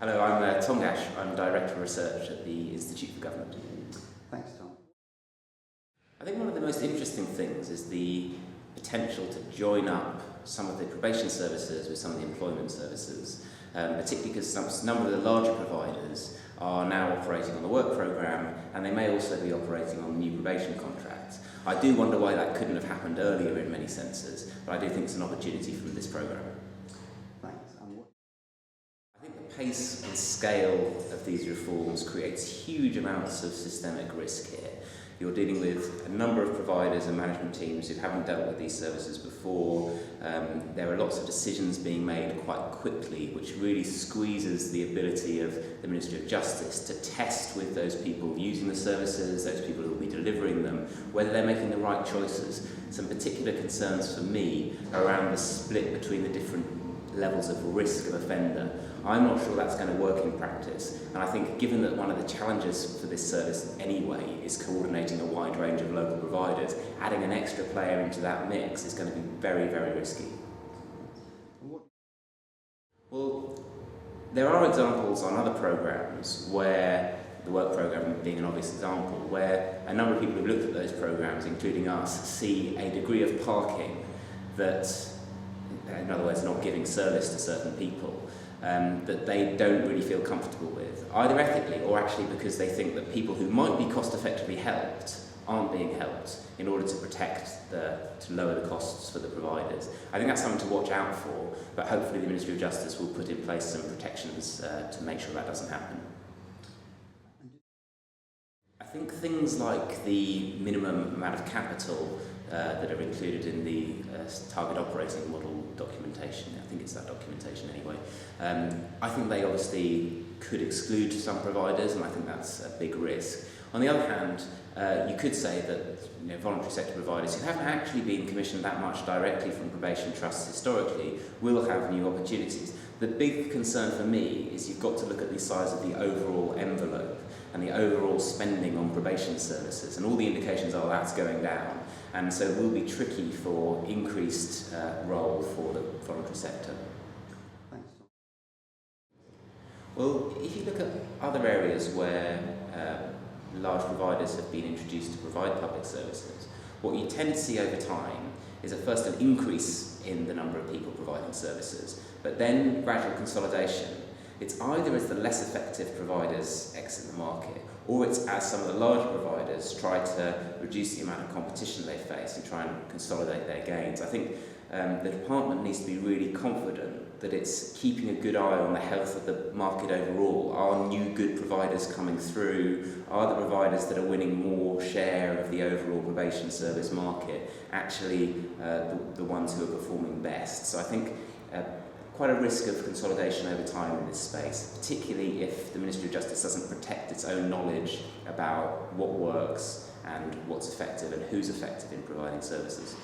Hello, I'm Tom Gash. I'm Director of Research at the Institute for Government. Thanks, Tom. I think one of the most interesting things is the potential to join up some of the probation services with some of the employment services, particularly because a number of the larger providers are now operating on the work programme and they may also be operating on new probation contracts. I do wonder why that couldn't have happened earlier in many senses, but I do think it's an opportunity from this programme. Thanks. I think the pace and scale of these reforms creates huge amounts of systemic risk here. You're dealing with a number of providers and management teams who haven't dealt with these services before. There are lots of decisions being made quite quickly, which really squeezes the ability of the Ministry of Justice to test with those people using the services, those people who will be delivering them, whether they're making the right choices. Some particular concerns for me are around the split between the different levels of risk of offender. I'm not sure that's going to work in practice, and I think given that one of the challenges for this service anyway is coordinating a wide range of local providers, adding an extra player into that mix is going to be very, very risky. Well, there are examples on other programmes where, the work programme being an obvious example, where a number of people who've looked at those programmes, including us, see a degree of parking that, in other words, not giving service to certain people, that they don't really feel comfortable with, either ethically or actually because they think that people who might be cost effectively helped aren't being helped in order to to lower the costs for the providers. I think that's something to watch out for, but hopefully the Ministry of Justice will put in place some protections to make sure that doesn't happen. I think things like the minimum amount of capital that are included in the target operating model documentation, I think it's that documentation anyway, I think they obviously could exclude some providers, and I think that's a big risk. On the other hand, you could say that voluntary sector providers who haven't actually been commissioned that much directly from probation trusts historically will have new opportunities. The big concern for me is you've got to look at the size of the overall envelope and the overall spending on probation services, and all the indications are that's going down, and so it will be tricky for increased role for the voluntary sector. Thanks, Tom. Well, if you look at other areas where large providers have been introduced to provide public services, what you tend to see over time is first an increase in the number of people providing services, but then gradual consolidation. It's either as the less effective providers exit the market, or it's as some of the larger providers try to reduce the amount of competition they face and try and consolidate their gains. I think the department needs to be really confident that it's keeping a good eye on the health of the market overall. Are new good providers coming through? Are the providers that are winning more share of the overall probation service market actually the ones who are performing best? So I think quite a risk of consolidation over time in this space, particularly if the Ministry of Justice doesn't protect its own knowledge about what works and what's effective and who's effective in providing services.